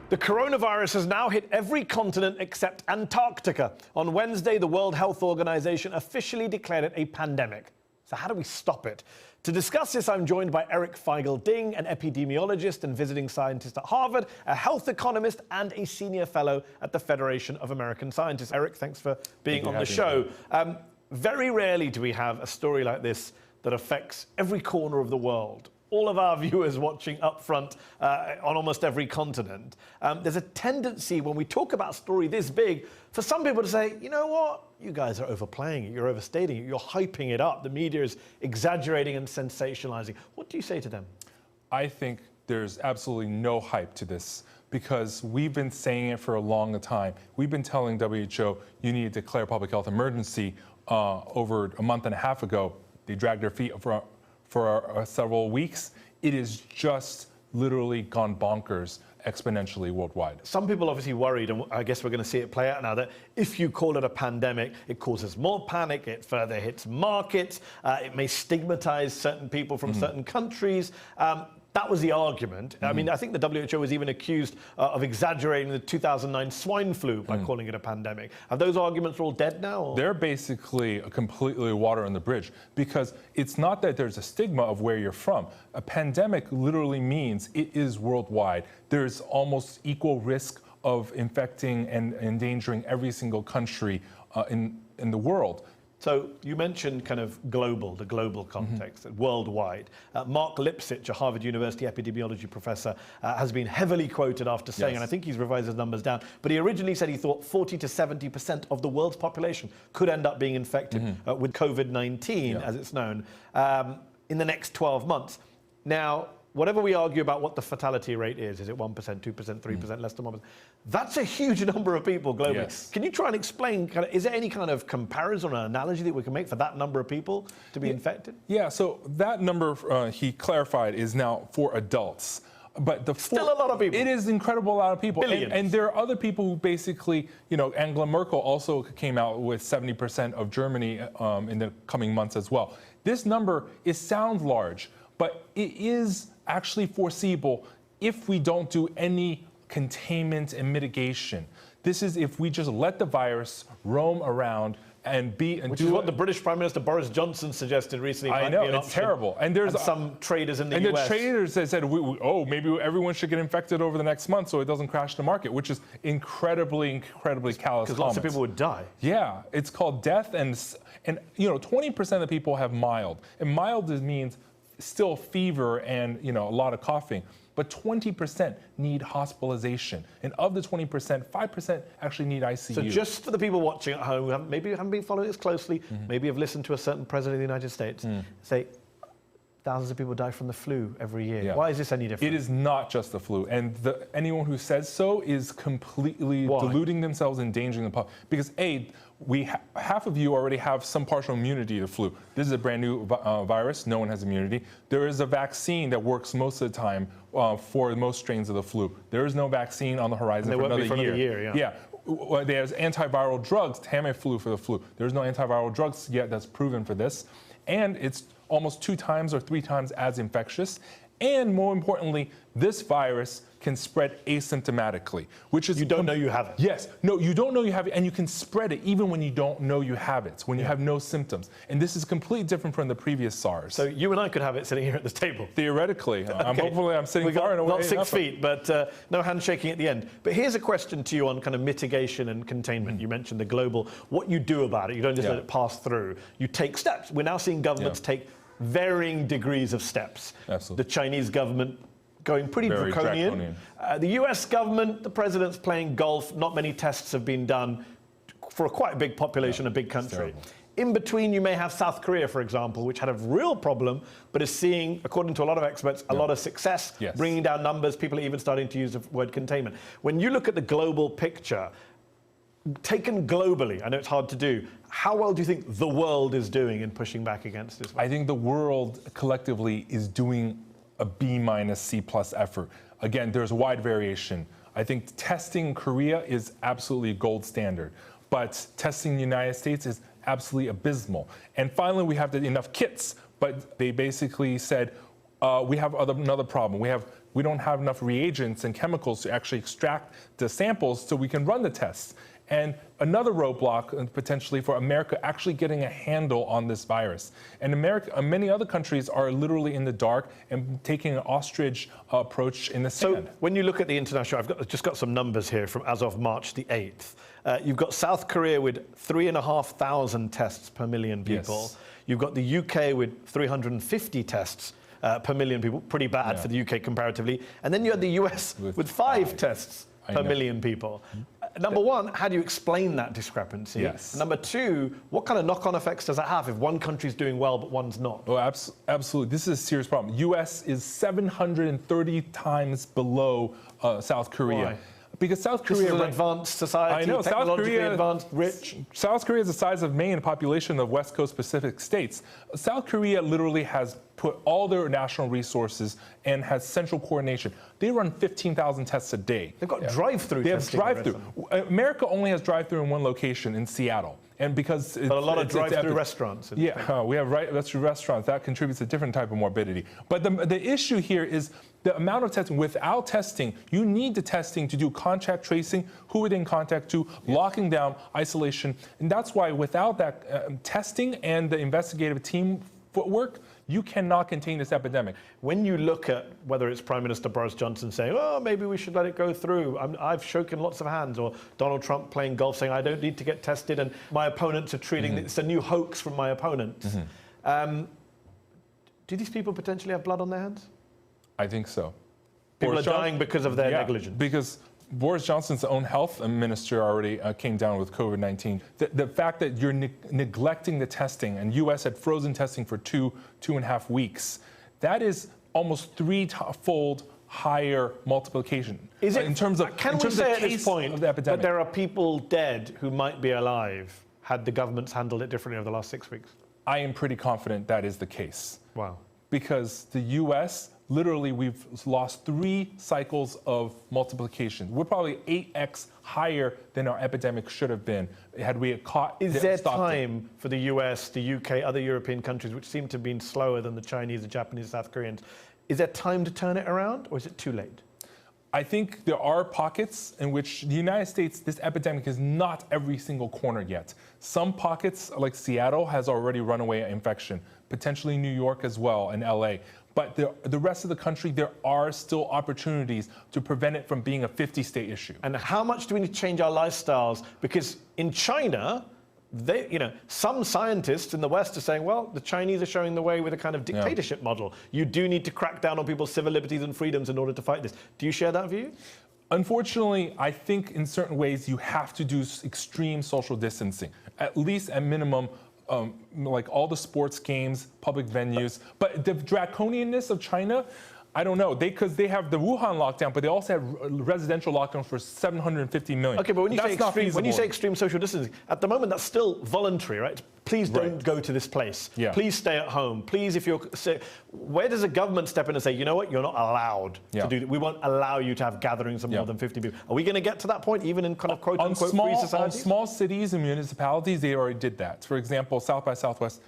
The coronavirus has now hit every continent except Antarctica. On Wednesday, the World Health Organization officially declared it a pandemic. So how do we stop it? To discuss this, I'm joined by Eric Feigl-Ding, an epidemiologist and visiting scientist at Harvard, a health economist, and a senior fellow at the Federation of American Scientists. Eric, thanks for being on the show. Very rarely do we have a story like this that affects every corner of the world. All of our viewers watching up front on almost every continent. There's a tendency when we talk about a story this big for some people to say, you know what, you guys are overplaying it, you're overstating it, you're hyping it up, the media is exaggerating and sensationalizing. What do you say to them? I think there's absolutely no hype to this because we've been saying it for a long time. We've been telling WHO you need to declare public health emergency over a month and a half ago. They dragged their feet for several weeks. It is just literally gone bonkers exponentially worldwide. Some people obviously worried, and I guess we're going to see it play out now, that if you call it a pandemic, it causes more panic, it further hits markets, it may stigmatize certain people from certain countries. That was the argument. I mean, I think the WHO was even accused of exaggerating the 2009 swine flu by calling it a pandemic. Are those arguments all dead now? Or? They're basically completely water on the bridge because it's not that there's a stigma of where you're from. A pandemic literally means it is worldwide. There's almost equal risk of infecting and endangering every single country in the world. So you mentioned kind of the global context, worldwide. Mark Lipsitch, a Harvard University epidemiology professor, has been heavily quoted after saying, and I think he's revised his numbers down, but he originally said he thought 40 to 70% of the world's population could end up being infected with COVID-19, as it's known, in the next 12 months. Now, whatever we argue about what the fatality rate is it 1%, 2%, 3%, less than 1%? That's a huge number of people globally. Yes. Can you try and explain, is there any kind of comparison or analogy that we can make for that number of people to be infected? Yeah, so that number he clarified is now for adults. But still a lot of people. It is incredible a lot of people. And there are other people who basically, Angela Merkel also came out with 70% of Germany in the coming months as well. This number, it sounds large, but it is actually foreseeable if we don't do any containment and mitigation. This is if we just let the virus roam around which is what the British Prime Minister Boris Johnson suggested recently. I know, it's terrible. And there's some traders in the US. And the traders that said, maybe everyone should get infected over the next month so it doesn't crash the market, which is incredibly callous comments. Because lots of people would die. Yeah, it's called death, and 20% of the people have mild. And mild means still fever and a lot of coughing. But 20% need hospitalization. And of the 20%, 5% actually need ICU. So just for the people watching at home who maybe haven't been following this closely, maybe have listened to a certain president of the United States say, thousands of people die from the flu every year. Yeah. Why is this any different? It is not just the flu. And anyone who says so is completely deluding themselves and endangering the public. Because half of you already have some partial immunity to the flu. This is a brand new virus. No one has immunity. There is a vaccine that works most of the time for most strains of the flu. There is no vaccine on the horizon for another year. Yeah. There's antiviral drugs, Tamiflu for the flu. There's no antiviral drugs yet that's proven for this. And it's almost 2 times or 3 times as infectious. And more importantly, this virus can spread asymptomatically, which is... You don't know you have it. Yes. No, you don't know you have it, and you can spread it even when you don't know you have it, when you have no symptoms. And this is completely different from the previous SARS. So you and I could have it sitting here at this table. Theoretically. Hopefully I'm sitting far and away. Not 6 feet, but no handshaking at the end. But here's a question to you on kind of mitigation and containment. You mentioned the global, what you do about it. You don't just let it pass through. You take steps. We're now seeing governments take varying degrees of steps. Absolutely. The Chinese government going pretty draconian. The US government, the president's playing golf. Not many tests have been done for a quite big population, a big country. In between, you may have South Korea, for example, which had a real problem, but is seeing, according to a lot of experts, a lot of success, bringing down numbers. People are even starting to use the word containment. When you look at the global picture, taken globally, I know it's hard to do, how well do you think the world is doing in pushing back against this? I think the world collectively is doing a B- C+ effort. Again, there's wide variation. I think testing in Korea is absolutely gold standard, but testing in the United States is absolutely abysmal. And finally, we have enough kits, but they basically said, we have another problem. We have we don't have enough reagents and chemicals to actually extract the samples so we can run the tests. And another roadblock potentially for America actually getting a handle on this virus. And many other countries are literally in the dark and taking an ostrich approach in the sand. So when you look at the international, I've just got some numbers here from as of March the 8th. You've got South Korea with 3,500 tests per million people. Yes. You've got the UK with 350 tests per million people, pretty bad for the UK comparatively. And then you had the US with 5 tests per million people. Number one, how do you explain that discrepancy? Yes. Number two, what kind of knock-on effects does that have if one country's doing well but one's not? Oh, absolutely. This is a serious problem. U.S. is 730 times below South Korea. Why? Because South Korea This is an advanced society, I know, technologically advanced, rich. South Korea is the size of Maine, population of West Coast Pacific states. South Korea literally has put all their national resources and has central coordination. They run 15,000 tests a day. They've got drive-through testing. They have drive-through. America only has drive-through in one location in Seattle. And because but a lot of drive-through restaurants. Yeah, we have drive-through restaurants. That contributes to a different type of morbidity. But the issue here is the amount of testing. Without testing, you need the testing to do contact tracing, who it in contact to, locking down, isolation. And that's why without that testing and the investigative team footwork, you cannot contain this epidemic. When you look at whether it's Prime Minister Boris Johnson saying, oh, maybe we should let it go through, I've shaken lots of hands, or Donald Trump playing golf saying, I don't need to get tested, and my opponents are treating it's a new hoax from my opponents. Do these people potentially have blood on their hands? I think so. People are dying because of their negligence. Because Boris Johnson's own health minister already came down with COVID-19. The fact that you're neglecting the testing, and U.S. had frozen testing for 2.5 weeks, that is almost threefold higher multiplication. Is it, in terms of can in we terms say of at this point that there are people dead who might be alive had the governments handled it differently over the last 6 weeks? I am pretty confident that is the case. Wow. Because the U.S., literally, we've lost 3 cycles of multiplication. We're probably 8x higher than our epidemic should have been had we caught. Is there time for the US, the UK, other European countries, which seem to have been slower than the Chinese, the Japanese, South Koreans, is there time to turn it around, or is it too late? I think there are pockets in which the United States, this epidemic is not every single corner yet. Some pockets, like Seattle, has already runaway infection, potentially New York as well, and LA. But the rest of the country, there are still opportunities to prevent it from being a 50-state issue. And how much do we need to change our lifestyles? Because in China, some scientists in the West are saying, well, the Chinese are showing the way with a kind of dictatorship model. You do need to crack down on people's civil liberties and freedoms in order to fight this. Do you share that view? Unfortunately, I think in certain ways you have to do extreme social distancing, at least at minimum. Like all the sports games, public venues. But the draconianness of China, I don't know. Because they have the Wuhan lockdown, but they also have residential lockdowns for 750 million. Okay, but when you say extreme social distancing, at the moment that's still voluntary, right? Please don't go to this place. Yeah. Please stay at home. Please, if you're sick, where does a government step in and say, you know what, you're not allowed to do that. We won't allow you to have gatherings of more than 50 people. Are we going to get to that point, even in kind of quote-unquote free societies? On small cities and municipalities, they already did that. For example, South by Southwest,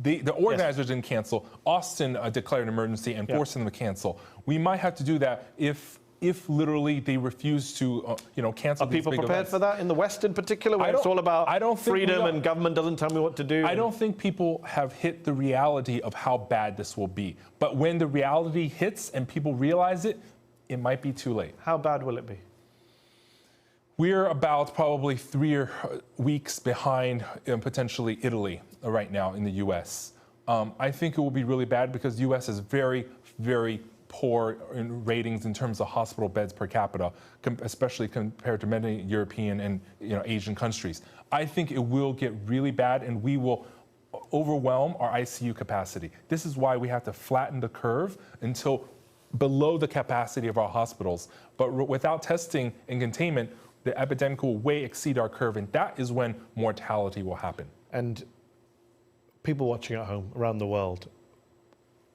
the organizers didn't cancel. Austin declared an emergency and forced them to cancel. We might have to do that if literally they refuse to, cancel. Are people prepared for that in the West in particular, where it's all about freedom and government doesn't tell me what to do? I don't think people have hit the reality of how bad this will be. But when the reality hits and people realize it, it might be too late. How bad will it be? We're about probably 3 weeks behind potentially Italy right now in the U.S. I think it will be really bad because the U.S. is very, very poor in ratings in terms of hospital beds per capita, especially compared to many European and Asian countries. I think it will get really bad, and we will overwhelm our ICU capacity. This is why we have to flatten the curve until below the capacity of our hospitals. But without testing and containment, the epidemic will way exceed our curve, and that is when mortality will happen. And people watching at home around the world,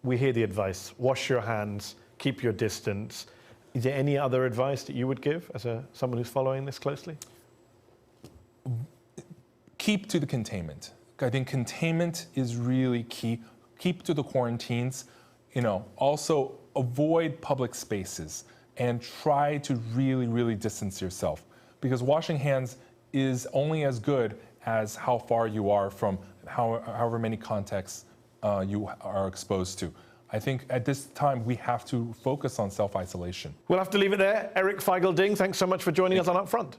we hear the advice: wash your hands, keep your distance. Is there any other advice that you would give as someone who's following this closely? Keep to the containment. I think containment is really key. Keep to the quarantines. also avoid public spaces and try to really, really distance yourself, because washing hands is only as good as how far you are from however many contexts you are exposed to. I think at this time we have to focus on self-isolation. We'll have to leave it there. Eric Feigl-Ding, thanks so much for joining us on Upfront.